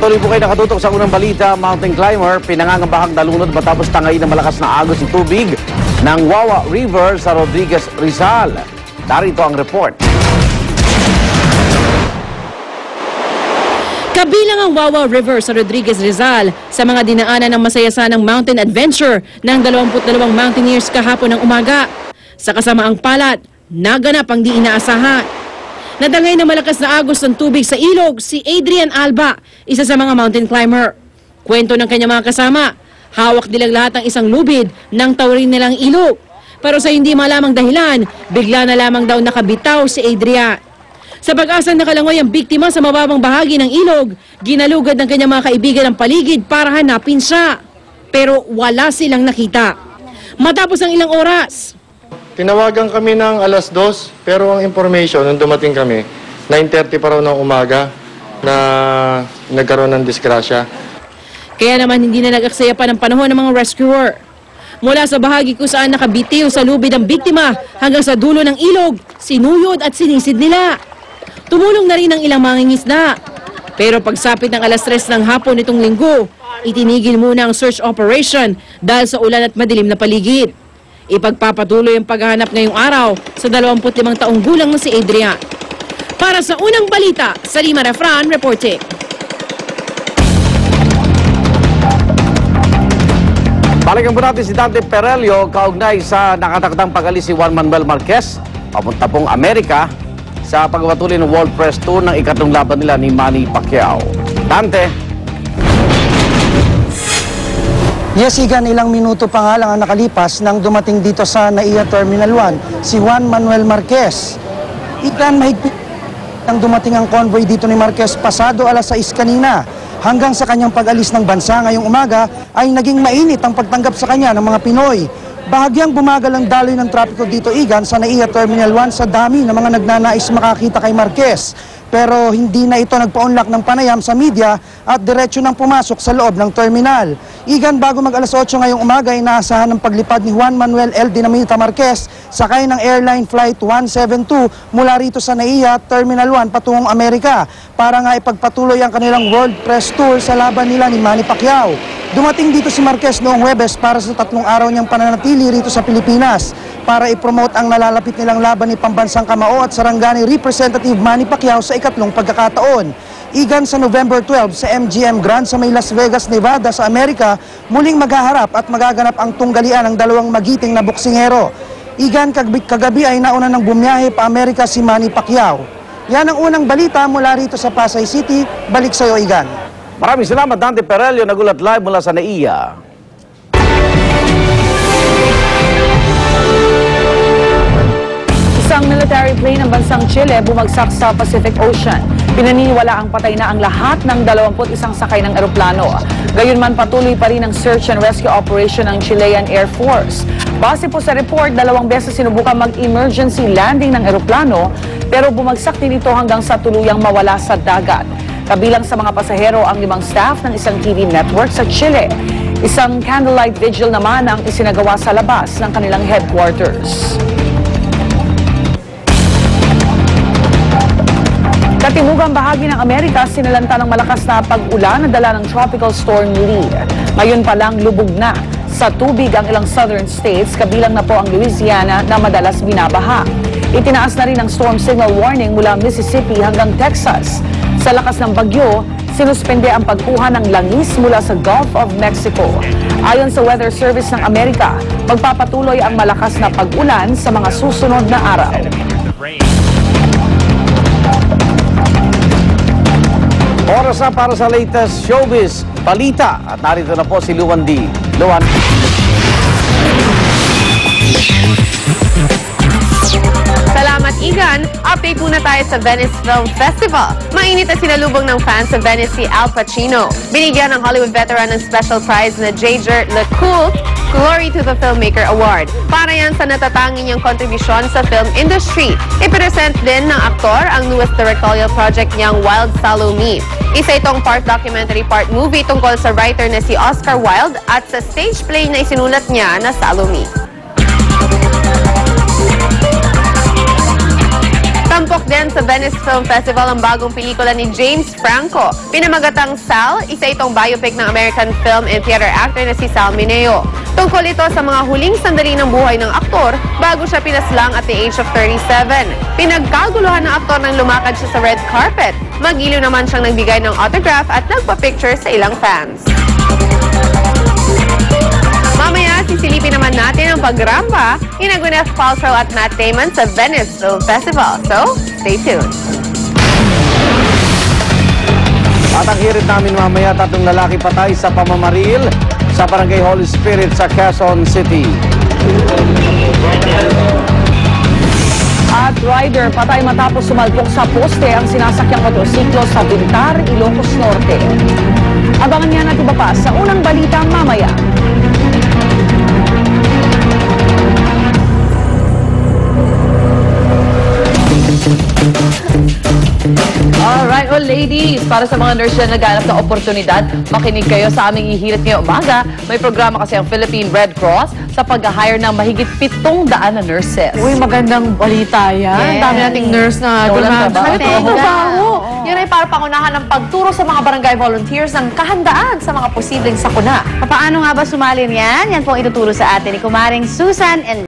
Patuloy po kayo nakatutok sa unang balita. Mountain climber pinangangambahang nalunod matapos tangayin ng malakas na agos ng tubig ng Wawa River sa Rodriguez, Rizal. Narito ang report. Kabilang ang Wawa River sa Rodriguez, Rizal sa mga dinaanan ng masayasanang mountain adventure ng 22 mountaineers kahapon ng umaga. Sa kasamaang palat, naganap ang di inaasahan. Nadangay na malakas na agos ng tubig sa ilog si Adrian Alba, isa sa mga mountain climber. Kwento ng kanyang mga kasama, hawak nilang lahat ang isang lubid ng tawrin nilang ilog. Pero sa hindi malamang dahilan, bigla na lamang daw nakabitaw si Adrian. Sa pag-asang nakalangoy ang biktima sa mababang bahagi ng ilog, ginalugad ng kanyang mga kaibigan ang paligid para hanapin siya. Pero wala silang nakita. Matapos ang ilang oras, tinawagan kami ng 2:00, pero ang information, nung dumating kami, 9:30 pa raw ng umaga na nagkaroon ng disgrasya. Kaya naman hindi na nag-aksaya pa ng panahon ng mga rescuer. Mula sa bahagi kung saan nakabitiw sa lubid ang biktima hanggang sa dulo ng ilog, sinuyod at sinisid nila. Tumulong na rin ang ilang mangingisda. Pero pagsapit ng 3:00 ng hapon nitong linggo, itinigil muna ang search operation dahil sa ulan at madilim na paligid. Ipagpapatuloy ang paghahanap ngayong araw sa 25 taong gulang na si Adrian. Para sa unang balita, Salima Refran reporting. Balikan po natin si Dante Perelio kaugnay sa nakatakdang pag-alis si Juan Manuel Marquez papunta pong Amerika sa pagpapatuloy ng World Press Tour ng ikatlong laban nila ni Manny Pacquiao. Dante. Yes, Igan, ilang minuto pa nga lang ang nakalipas nang dumating dito sa NAIA Terminal 1 si Juan Manuel Marquez. Igan, mahigpit nang dumating ang convoy dito ni Marquez pasado 6:00 kanina. Hanggang sa kanyang pag-alis ng bansa ngayong umaga ay naging mainit ang pagtanggap sa kanya ng mga Pinoy. Bahagyang bumagal ang daloy ng trapiko dito, Igan, sa NAIA Terminal 1 sa dami ng mga nagnanais makakita kay Marquez. Pero hindi na ito nagpaunlak ng panayam sa media at diretso nang pumasok sa loob ng terminal. Igan, bago mag 8:00 ngayong umaga, inaasahan ng paglipad ni Juan Manuel L. Dinamita Marquez sakay ng airline flight 172 mula rito sa NAIA Terminal 1 patungong Amerika para nga ipagpatuloy ang kanilang World Press Tour sa laban nila ni Manny Pacquiao. Dumating dito si Marquez noong Huwebes para sa 3 araw niyang pananatili rito sa Pilipinas para ipromote ang nalalapit nilang laban ni pambansang kamao at sarangani Representative Manny Pacquiao sa ikatlong pagkakataon. Igan, sa November 12 sa MGM Grand sa may Las Vegas, Nevada sa Amerika, muling maghaharap at magaganap ang tunggalian ng dalawang magiting na boksingero. Igan, kagabi ay nauna ng bumiyahe pa Amerika si Manny Pacquiao. Yan ang unang balita mula rito sa Pasay City. Balik sa iyo, Igan. Maraming salamat, Dante Perelio, nagulat live mula sa NAIA. Isang military plane ng bansang Chile bumagsak sa Pacific Ocean. Pinaniniwala ang patay na ang lahat ng 21 sakay ng eroplano. Gayunman patuloy pa rin ang search and rescue operation ng Chilean Air Force. Base po sa report, 2 beses sinubukan mag-emergency landing ng eroplano pero bumagsak din ito hanggang sa tuluyang mawala sa dagat. Kabilang sa mga pasahero ang 5 staff ng isang TV network sa Chile. Isang candlelight vigil naman ang isinagawa sa labas ng kanilang headquarters. Katimugang bahagi ng Amerika, sinalanta ng malakas na pag-ulan na dala ng Tropical Storm Lee. Ngayon pa lang lubog na sa tubig ang ilang southern states, kabilang na po ang Louisiana na madalas binabaha. Itinaas na rin ang storm signal warning mula Mississippi hanggang Texas. Sa lakas ng bagyo, sinuspende ang pagkuha ng langis mula sa Gulf of Mexico. Ayon sa Weather Service ng Amerika, magpapatuloy ang malakas na pag-ulan sa mga susunod na araw. Oras na para sa latest showbiz balita. At narito na po si Luan D. Luan. Salamat, Igan. Update muna tayo sa Venice Film Festival. Mainit na sinalubong ng fans sa Venice si Al Pacino. Binigyan ng Hollywood veteran ng special prize na J.J. LeCoultre Glory to the Filmmaker Award. Para yan sa natatanging niyang kontribusyon sa film industry. Ipresent din ng aktor ang newest directorial project niyang Wild Salome. Isa itong part documentary, part movie tungkol sa writer na si Oscar Wilde at sa stage play na isinulat niya na Salome. Tampok din sa Venice Film Festival ang bagong pelikula ni James Franco. Pinamagatang Sal, isa itong biopic ng American film and theater actor na si Sal Mineo. Tungkol ito sa mga huling sandali ng buhay ng aktor bago siya pinaslang at the age of 37. Pinagkaguluhan ng aktor nang lumakad siya sa red carpet. Magiliw naman siyang nagbigay ng autograph at nagpa-picture sa ilang fans. Mamaya, sisilipin naman natin ang pagramba ni Gwyneth Paltrow at Matt Damon sa Venice Film Festival. So, stay tuned. At ang hirit namin mamaya, 3 lalaki patay sa pamamaril sa Barangay Holy Spirit sa Quezon City. At rider patay matapos sumalpok sa poste ang sinasakyang motorsiklo sa Bintar, Ilocos Norte. Abangan niya natin iba pa sa unang balita mamaya. Alright, well ladies, para sa mga nurse na naghanap ng oportunidad, makinig kayo sa aming ihirit ngayong umaga. May programa kasi ang Philippine Red Cross sa pag-hire ng mahigit 700 na nurses. Uy, magandang balita yan. Yes. Dami nating nurse na Walang dumadating. trabaho. Trabaho. Yan ay para pangunahan ng pagturo sa mga barangay volunteers ng kahandaan sa mga posibleng sakuna. Paano nga ba sumali niyan? Yan po ang ituturo sa atin ni Kumaring Susan and